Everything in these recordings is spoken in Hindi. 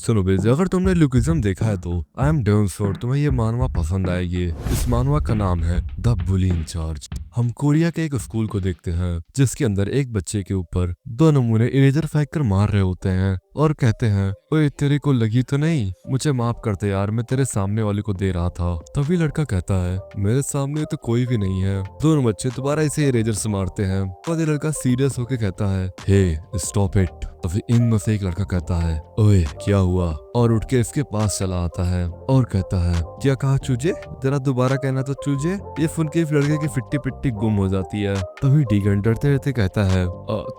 सुनो बेज़, अगर तुमने लुकिज्म देखा है तो आई एम डन श्योर तुम्हें ये मानवा पसंद आएगी। इस मानवा का नाम है द बुली इंचार्ज। हम कोरिया के एक स्कूल को देखते हैं जिसके अंदर एक बच्चे के ऊपर दो नमूने इरेजर फेंक कर मार रहे होते हैं और कहते हैं, ओए तेरे को लगी तो नहीं, मुझे माफ करते यार, मैं तेरे सामने वाले को दे रहा था। तभी लड़का कहता है, मेरे सामने तो कोई भी नहीं है। दोनों बच्चे दोबारा इसे इरेजर से मारते हैं और ये लड़का सीरियस होकर कहता है, हे स्टॉप इट। तभी इनमें से एक लड़का कहता है, ओए क्या हुआ, और उठ के इसके पास चला आता है और कहता है, क्या कहा चूजे, जरा दोबारा कहना तो चूजे। ये सुन के इस लड़के की फिट्टी पिट्टी गुम हो जाती है। तभी डीगन डरते रहते कहता है,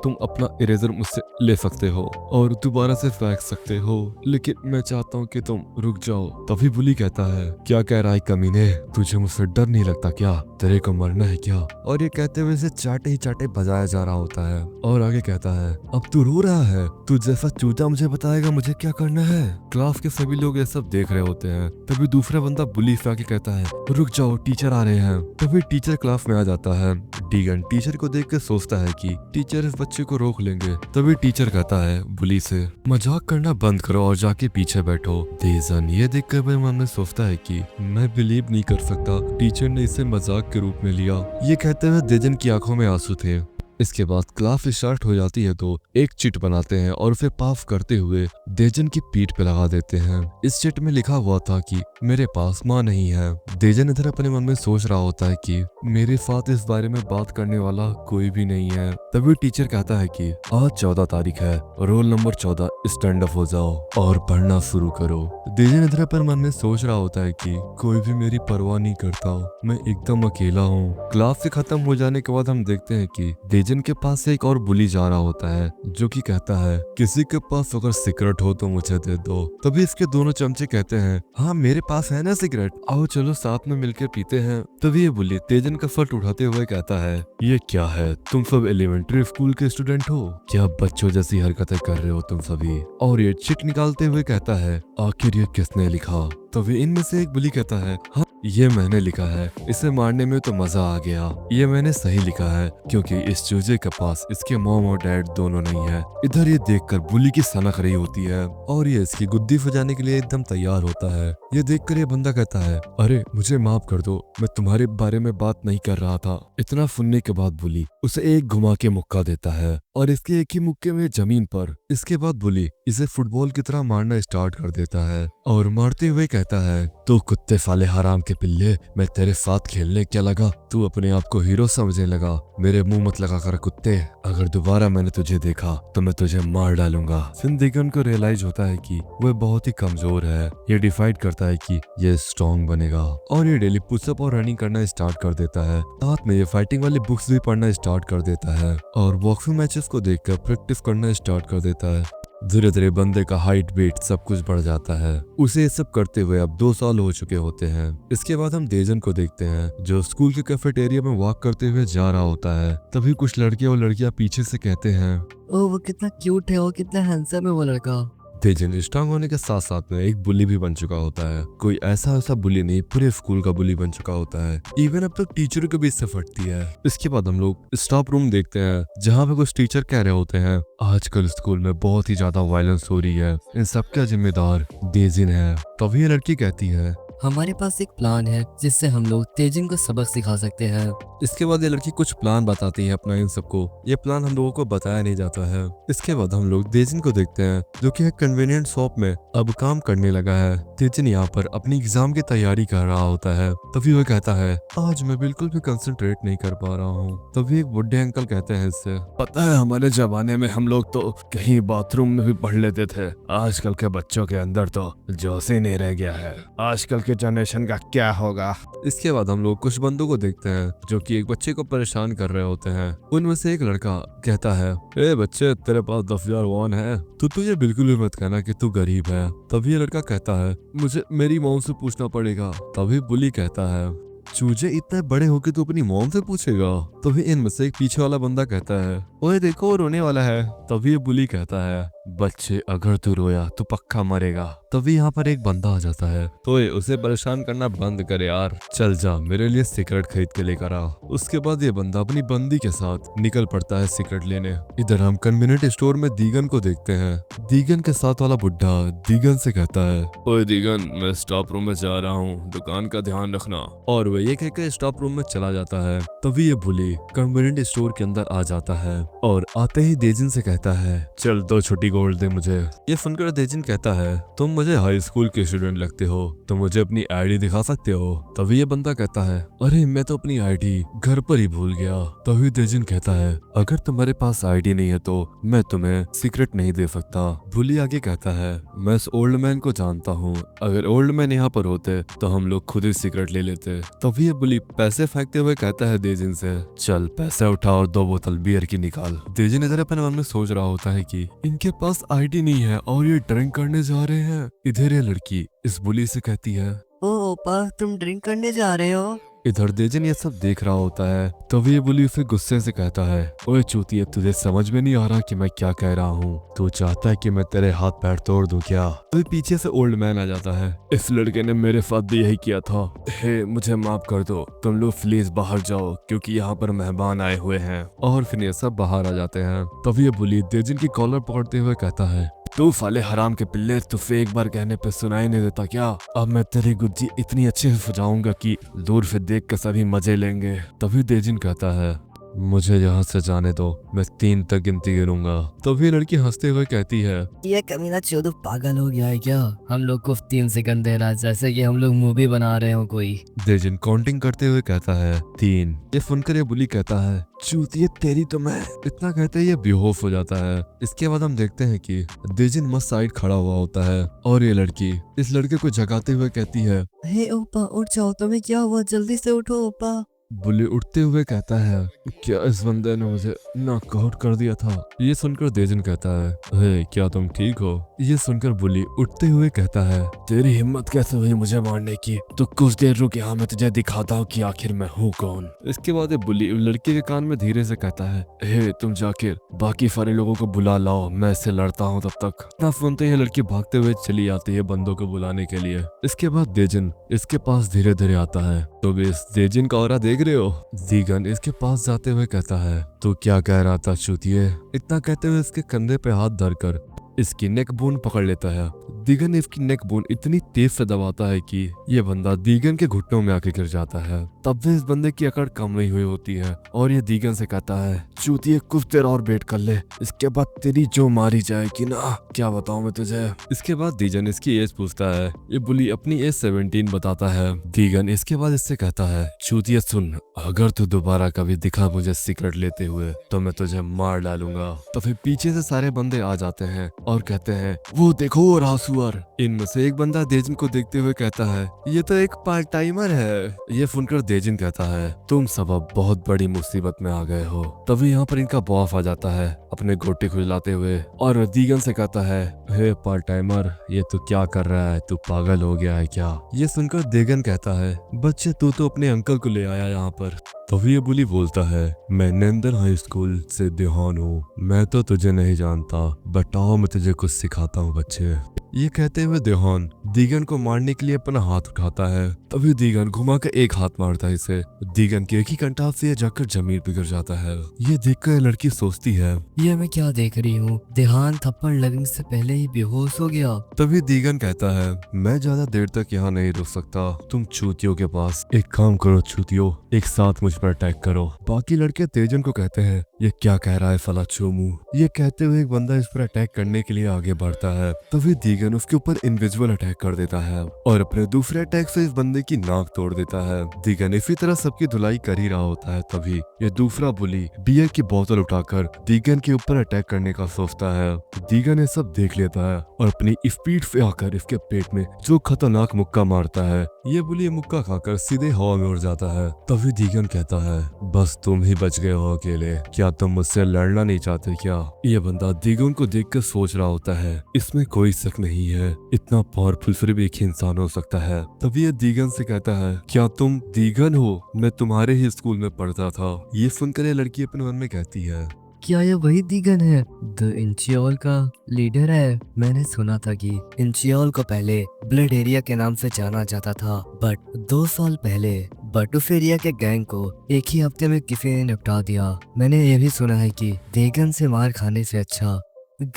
तुम अपना इरेजर मुझसे ले सकते हो और दोबारा से फेंक सकते हो, लेकिन मैं चाहता हूँ कि तुम रुक जाओ। तभी बुली कहता है, क्या कह रहा है कमीने, तुझे मुझसे डर नहीं लगता क्या, तेरे को मरना है क्या। और ये कहते हुए इसे चाटे ही चाटे बजाया जा रहा होता है और आगे कहता है, अब तू रो रहा है, तू जैसा चूजा मुझे बताएगा मुझे क्या करना है। क्लास के सभी लोग ये सब देख रहे होते हैं। तभी दूसरा बंदा बुली से आके कहता है, रुक जाओ टीचर आ रहे हैं। तभी टीचर क्लास में आ जाता है। डीगन टीचर को देख के सोचता है कि टीचर इस बच्चे को रोक लेंगे। तभी टीचर कहता है बुली से, मजाक करना बंद करो और जाके पीछे बैठो। डेजन ये देख कर मेरे मन में सोचता है कि मैं बिलीव नहीं कर सकता टीचर ने इसे मजाक के रूप में लिया। ये कहते हुए डेजन की आंखों में आंसू थे। इसके बाद क्लास स्टार्ट हो जाती है तो एक चिट बनाते हैं और उसे पास करते हुए डेजन की पीठ पे लगा देते हैं। इस चिट में लिखा हुआ था कि मेरे पास माँ नहीं है। डेजन इधर अपने मन में सोच रहा होता है कि मेरे साथ इस बारे में बात करने वाला कोई भी नहीं है। तभी टीचर कहता है कि आज 14 तारीख है, रोल नंबर 14 स्टैंड अप हो जाओ और पढ़ना शुरू करो। डेजन इधर अपने मन में सोच रहा होता है कि कोई भी मेरी परवाह नहीं करता, मैं एकदम अकेला हूँ। क्लास से खत्म हो जाने के बाद हम देखते हैं कि डेजन के पास से एक और बुली जा रहा होता है जो कि कहता है, किसी के पास अगर सिगरेट हो तो मुझे दे दो। तभी इसके दोनों चमचे कहते हैं, हाँ मेरे पास है ना सिगरेट, आओ चलो साथ में मिलकर पीते हैं। तभी ये बुली डेजन का शर्ट उठाते हुए कहता है, ये क्या है, तुम सब एलिमेंट्री स्कूल के स्टूडेंट हो क्या, बच्चों जैसी हरकतें कर रहे हो तुम सभी। और ये चिट निकालते हुए कहता है, आखिर ये किसने लिखा। तभी इनमें से एक बुली कहता है, हाँ ये मैंने लिखा है, इसे मारने में तो मजा आ गया, ये मैंने सही लिखा है क्योंकि इस चूजे के पास इसके मॉम और डैड दोनों नहीं है। इधर ये देखकर बुली की सनक रही होती है और ये इसकी गुद्दी फजाने के लिए एकदम तैयार होता है। ये देखकर ये बंदा कहता है, अरे मुझे माफ कर दो, मैं तुम्हारे बारे में बात नहीं कर रहा था। इतना सुनने के बाद बुली उसे एक घुमा के मुक्का देता है और इसके एक ही मुक्के में जमीन पर। इसके बाद बुली इसे फुटबॉल की तरह मारना स्टार्ट कर देता है और मारते हुए कहता है, तो कुत्ते साले हराम के पिल्ले, मैं तेरे साथ खेलने क्या लगा, तू अपने आप को हीरो समझने लगा, मेरे मुंह मत लगा कर कुत्ते, अगर दोबारा मैंने तुझे देखा तो मैं तुझे मार डालूंगा। सिंधिगन को रियलाइज होता है कि वह बहुत ही कमजोर है। ये डिसाइड करता है कि ये स्ट्रॉन्ग बनेगा और ये डेली पुशअप और रनिंग करना स्टार्ट कर देता है। साथ में ये फाइटिंग वाली बुक्स भी पढ़ना स्टार्ट कर देता है और बॉक्सिंग मैचेस को देखकर प्रैक्टिस करना स्टार्ट कर देता है। धीरे धीरे बंदे का हाइट वेट सब कुछ बढ़ जाता है। उसे ये सब करते हुए अब 2 साल हो चुके होते हैं। इसके बाद हम डेजन को देखते हैं जो स्कूल के कैफेटेरिया में वॉक करते हुए जा रहा होता है। तभी कुछ लड़के और लड़कियां पीछे से कहते हैं, ओ वो कितना क्यूट है, वो कितना हैंडसम है वो लड़का। डेजन स्ट्रांग होने के साथ साथ में एक बुली भी बन चुका होता है। कोई ऐसा बुली नहीं, पूरे स्कूल का बुली बन चुका होता है। इवन अब तक टीचर को भी इससे फटती है। इसके बाद हम लोग स्टाफ रूम देखते हैं जहाँ पे कुछ टीचर कह रहे होते हैं, आजकल स्कूल में बहुत ही ज्यादा वायलेंस हो रही है, इन सब का जिम्मेदार डेजिन है। तभी ये लड़की कहती है, हमारे पास एक प्लान है जिससे हम लोग तेजिन को सबक सिखा सकते हैं। इसके बाद ये लड़की कुछ प्लान बताती है अपना इन सबको। ये प्लान हम लोगों को बताया नहीं जाता है। इसके बाद हम लोग डेजिन को देखते हैं जो कि एक कन्वीनियंट शॉप में अब काम करने लगा है। डेजिन यहाँ पर अपनी एग्जाम की तैयारी कर रहा होता है। तभी वो कहता है, आज मैं बिल्कुल भी कंसंट्रेट नहीं कर पा रहा हूँ। तभी एक बुढ़े अंकल कहते हैं इससे, पता है हमारे जमाने में हम लोग तो कहीं बाथरूम में भी पढ़ लेते थे, आजकल के बच्चों के अंदर तो जोश ही नहीं रह गया है, आजकल के जनरेशन का क्या होगा। इसके बाद हम लोग कुछ बंदों को देखते हैं जो कि एक बच्चे को परेशान कर रहे होते हैं। उनमें से एक लड़का कहता है, ए बच्चे तेरे पास 10,000 वॉन है, तो तुझे बिल्कुल भी मत कहना कि तू गरीब है। तभी ये लड़का कहता है, मुझे मेरी मॉम से पूछना पड़ेगा। तभी बुली कहता है, चूजे इतने बड़े होके तू अपनी मॉम से पूछेगा। तभी इनमें से एक पीछे वाला बंदा कहता है, ओए देखो वो रोने वाला है। तभी ये बुली कहता है बच्चे अगर तू रोया तो पक्का मरेगा। तभी यहाँ पर एक बंदा आ जाता है। तो उसे परेशान करना बंद कर यार, चल जा मेरे लिए सिगरेट खरीद के लेकर आ। उसके बाद ये बंदा अपनी बंदी के साथ निकल पड़ता है सिगरेट लेने। इधर हम कन्वीनियंट स्टोर में दीगन को देखते हैं। दीगन के साथ वाला बुढ़ा दीगन से कहता है ओए दीगन मैं स्टॉप रूम में जा रहा हूँ, दुकान का ध्यान रखना। और वो ये कहकर स्टॉप रूम में चला जाता है। तभी ये बुली कन्वीनियंट स्टोर के अंदर आ जाता है और आते ही देजिन से कहता है चल 2 छोटी गोल्ड दे मुझे। ये सुनकर देजिन कहता है तुम मुझे हाई स्कूल के स्टूडेंट लगते हो, तो मुझे अपनी आईडी दिखा सकते हो। तभी ये बंदा कहता है अरे मैं तो अपनी आईडी घर पर ही भूल गया। तभी देजिन कहता है अगर तुम्हारे पास आईडी नहीं है तो मैं तुम्हें सिगरेट नहीं दे सकता। बुली आगे कहता है मैं इस ओल्ड मैन को जानता हूँ, अगर ओल्ड मैन यहाँ पर होते तो हम लोग खुद ही सिगरेट ले लेते। तभी ये बुली पैसे फेंकते हुए कहता है देजिन से चल पैसे उठा और 2 बोतल बियर की निकाल। देजिन इधर अपने मन में सोच रहा होता है कि इनके पास आईडी नहीं है और ये ड्रिंक करने जा रहे हैं। इधर ये लड़की इस बुली से कहती है ओ ओपा तुम ड्रिंक करने जा रहे हो? इधर देजिन ये सब देख रहा होता है। तभी ये बुली उसे गुस्से से कहता है ओए चूतिया तुझे समझ में नहीं आ रहा कि मैं क्या कह रहा हूँ? तू चाहता है कि मैं तेरे हाथ पैर तोड़ दूं क्या? तभी पीछे से ओल्ड मैन आ जाता है। इस लड़के ने मेरे साथ भी यही किया था। हे मुझे माफ कर दो, तुम लोग प्लीज बाहर जाओ क्योंकि यहाँ पर मेहमान आए हुए हैं। और फिर ये सब बाहर आ जाते हैं। तभी ये बुली देजिन की कॉलर पकड़ते हुए कहता है तू साले हराम के पिल्ले, तुझे एक बार कहने पे सुनाई नहीं देता क्या? अब मैं तेरी गुज्जी इतनी अच्छे से सजाऊंगा कि दूर से देख कर सभी मजे लेंगे। तभी देजिन कहता है मुझे यहाँ से जाने दो, मैं 3 तक गिनती गिनूंगा। तभी लड़की हंसते हुए कहती है ये कमीना चोदू पागल हो गया है क्या? हम लोग को 3 सेकंड दे रहा है जैसे कि हम लोग मूवी बना रहे हो कोई। देजिन काउंटिंग करते हुए कहता है 3। ये सुनकर ये बुली कहता है चूतिए तेरी तो मैं। इतना कहते ही ये बेहोश हो जाता है। इसके बाद हम देखते हैं कि देजिन मस्त साइड खड़ा हुआ होता है और ये लड़की इस लड़के को जगाते हुए कहती है हे ओपा उठ जाओ, तुम्हें क्या हुआ? जल्दी से उठो ओपा। बुली उठते हुए कहता है क्या इस बंदे ने मुझे नॉकआउट कर दिया था? ये सुनकर देजिन कहता है हे क्या तुम ठीक हो? ये सुनकर बुली उठते हुए कहता है तेरी हिम्मत कैसे हुई मुझे मारने की? तो कुछ देर रुक यहाँ, मैं तुझे दिखाता हूँ कि आखिर मैं हूँ कौन। इसके बाद ये बुली लड़के के कान में धीरे से कहता है हे तुम जाकर बाकी सारे लोगों को बुला लाओ, मैं इससे लड़ता हूँ तब तक। ना सुनते ही लड़की भागते हुए चली आती है बंदों को बुलाने के लिए। इसके बाद देजिन इसके पास धीरे धीरे आता है। तो भी इस देजिन का औरा देख रहे हो? दीगन इसके पास जाते हुए कहता है तू क्या कह रहा था चूतिए? इतना कहते हुए इसके कंधे पे हाथ धरकर इसकी नेक बोन पकड़ लेता है। दीगन इसकी नेक बोन इतनी तेज से दबाता है कि ये बंदा दीगन के घुटनों में आके गिर जाता है। तब भी इस बंदे की अकड़ कम नहीं हुई होती है और ये दीगन से कहता है चूतिए कुछ देर और वेट कर ले, इसके बाद तेरी जो मारी जाएगी ना, क्या बताऊं मैं तुझे। इसके बाद दीगन इसकी एज पूछता है। ये बुली अपनी एज 17 बताता है। दीगन इसके बाद इससे कहता है चूतिए सुन, अगर तू दोबारा कभी दिखा मुझे सिगरेट लेते हुए तो मैं तुझे मार डालूंगा। तो फिर पीछे से सारे बंदे आ जाते हैं और कहते हैं वो देखो वो रहा सुअर। इनमें से एक बंदा देजिन को देखते हुए कहता है ये तो एक पार्ट टाइमर है। ये सुनकर देजिन कहता है तुम सब अब बहुत बड़ी मुसीबत में आ गए हो। तभी यहाँ पर इनका बॉस आ जाता है अपने गोटे खुजलाते हुए और दीगन से कहता है हे पार्ट टाइमर, ये तू क्या कर रहा है? तू पागल हो गया है क्या? ये सुनकर देगन कहता है बच्चे तू तो अपने अंकल को ले आया यहाँ पर। तभी ये बुली बोलता है मैं नंदन हाई स्कूल से देहान हूँ, मैं तो तुझे नहीं जानता, बताओ मैं तुझे कुछ सिखाता हूँ बच्चे। ये कहते हुए देहान दीगन को मारने के लिए अपना हाथ उठाता है। तभी दीगन घुमा कर एक हाथ मारता है इसे। दीगन के एक ही कंटाव से ये जाकर जमीन पे गिर जाता है। ये देखकर लड़की सोचती है ये मैं क्या देख रही हूँ? ध्यान थप्पड़ लगने से पहले ही बेहोश हो गया। तभी दीगन कहता है मैं ज्यादा देर तक यहाँ नहीं रुक सकता, तुम चूतियों के पास एक काम करो चूतियों, एक साथ मुझ पर अटैक करो। बाकी लड़के तेजन को कहते हैं ये क्या कह रहा है फला चोमू। ये कहते हुए एक बंदा इस पर अटैक करने के लिए आगे बढ़ता है। तभी दीगन उसके ऊपर इनविजिबल अटैक कर देता है और अपने दूसरे अटैक से इस बंदे की नाक तोड़ देता है। दीगन इसी तरह सबकी धुलाई कर ही रहा होता है। तभी ये दूसरा बुली बियर की बोतल उठाकर दीगन के ऊपर अटैक करने का सोचता है। दीगन ये सब देख लेता है और अपनी स्पीड से आकर इसके पेट में जो खतरनाक मुक्का मारता है। ये बुली मुक्का खाकर सीधे हवा में उड़ जाता है। तभी दीगन कहता है बस तुम ही बच गए हो अकेले, क्या तुम मुझसे लड़ना नहीं चाहते क्या? ये बंदा दीगन को देखकर सोच रहा होता है इसमें कोई शक नहीं है, इतना पावरफुल फिर भी एक ही इंसान हो सकता है। तभी ये दीगन से कहता है क्या तुम दीगन हो? मैं तुम्हारे ही स्कूल में पढ़ता था। ये सुनकर ये लड़की अपने मन में कहती है क्या ये वही दीगन है द इंचियोल का लीडर है? मैंने सुना था कि इंचियोल को पहले ब्लड एरिया के नाम से जाना जाता था, बट 2 साल पहले बटुफ एरिया के गैंग को एक ही हफ्ते में किसी ने निपटा दिया। मैंने ये भी सुना है कि दीगन से मार खाने से अच्छा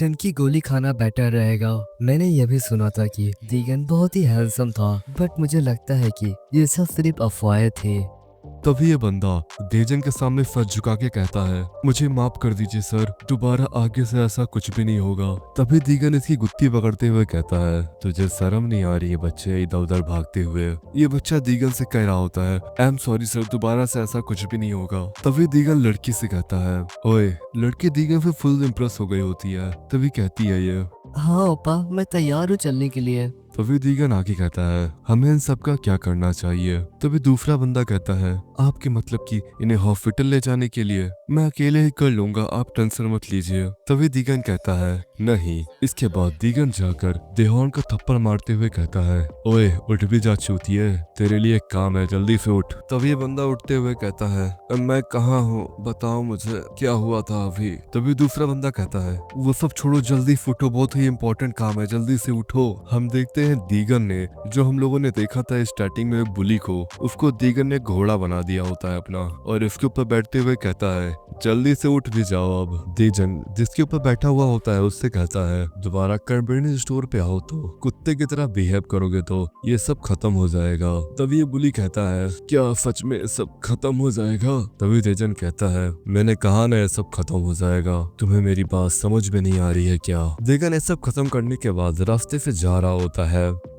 गन की गोली खाना बेटर रहेगा। मैंने यह भी सुना था कि दीगन बहुत ही हैंडसम था, बट मुझे लगता है कि ये सब सिर्फ अफवाहें थे। तभी ये बंदा देजन के सामने सर झुका के कहता है, मुझे माफ कर दीजिए सर, दोबारा आगे से ऐसा कुछ भी नहीं होगा। तभी दीगन इसकी गुत्ती पकड़ते हुए कहता है, तुझे शर्म नहीं आ रही है बच्चे इधर उधर भागते हुए? ये बच्चा दीगन से कह रहा होता है, आई एम सॉरी सर, दोबारा से ऐसा कुछ भी नहीं होगा। तभी दीगन लड़की से कहता है, ओए। लड़की दीगन से फुल इम्प्रेस हो गई होती है। तभी कहती है ये, हाँ ओपा, मैं तैयार हूँ चलने के लिए। तभी दीगन आगे कहता है, हमें इन सब का क्या करना चाहिए? तभी दूसरा बंदा कहता है, आपके मतलब कि इन्हें हॉस्पिटल ले जाने के लिए? मैं अकेले ही कर लूंगा, आप टेंशन मत लीजिए। तभी दीगन कहता है, नहीं। इसके बाद दीगन जाकर देहॉन को थप्पड़ मारते हुए कहता है, ओए उठ भी जा चूतिए, तेरे लिए एक काम है, जल्दी से उठ। तभी ये बंदा उठते हुए कहता है, मैं कहाँ हूँ, बताओ मुझे क्या हुआ था अभी? तभी दूसरा बंदा कहता है, वो सब छोड़ो, जल्दी से उठो, बहुत ही इंपॉर्टेंट काम है, जल्दी से उठो। हम देखते हैं दीगन ने, जो हम लोगों ने देखा था स्टार्टिंग में बुली को, उसको दीगन ने घोड़ा बना दिया होता है अपना, और इसके ऊपर बैठते हुए कहता है, जल्दी से उठ भी जाओ अब। दीजन जिसके ऊपर बैठा हुआ होता है उससे कहता है, दोबारा कन्वीनियंस स्टोर पे आओ तो कुत्ते की तरह बिहेव करोगे तो ये सब खत्म हो जाएगा। तभी ये बुली कहता है, क्या सच में सब खत्म हो जाएगा? तभी दीजन कहता है, मैंने कहा ना ये सब खत्म हो जाएगा, तुम्हें मेरी बात समझ में नहीं आ रही है क्या? दीगन ये सब खत्म करने के बाद रास्ते से जा रहा होता है।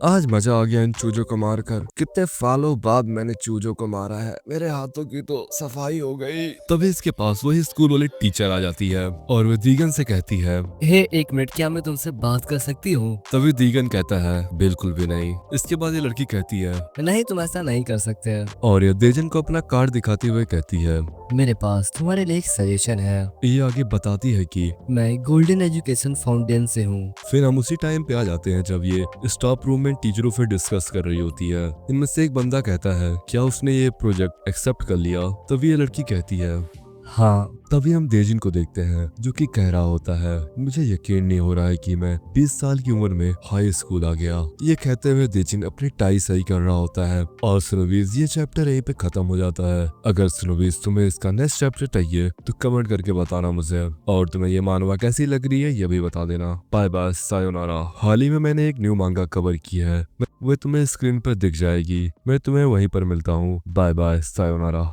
आज मजा आ गया इन चूजों को मारकर, कितने सालों बाद मैंने चूजों को मारा है, मेरे हाथों की तो सफाई हो गई। तभी इसके पास वही स्कूल वाली टीचर आ जाती है और वो दीगन से कहती है, हे एक मिनट, क्या मैं तुमसे बात कर सकती हूँ? तभी दीगन कहता है, बिल्कुल भी नहीं। इसके बाद ये लड़की कहती है, नहीं, तुम ऐसा नहीं कर सकते। और ये दीजन को अपना कार्ड दिखाते हुए कहती है, मेरे पास तुम्हारे लिए एक सजेशन है। ये आगे बताती है कि मैं गोल्डन एजुकेशन फाउंडेशन से हूँ। फिर हम उसी टाइम पे आ जाते हैं जब ये स्टॉप रूम में टीचरों से डिस्कस कर रही होती है। इनमें से एक बंदा कहता है, क्या उसने ये प्रोजेक्ट एक्सेप्ट कर लिया? तभी ये लड़की कहती है, हाँ। तभी हम देजिन को देखते हैं जो कि कह रहा होता है, मुझे यकीन नहीं हो रहा है कि मैं 20 साल की उम्र में हाई स्कूल आ गया। ये कहते हुए देजिन अपनी टाई सही कर रहा होता है और स्नोवीज ये चैप्टर यहीं पे खत्म हो जाता है। अगर स्नोवीज तुम्हें इसका नेक्स्ट चैप्टर चाहिए तो कमेंट करके बताना मुझे, और तुम्हें ये मानवा कैसी लग रही है ये भी बता देना। Bye bye, sayonara. हाल ही में मैंने एक न्यू मांगा कवर किया है, वह तुम्हें स्क्रीन पर दिख जाएगी। मैं तुम्हें वहीं पर मिलता हूँ। Bye bye, sayonara.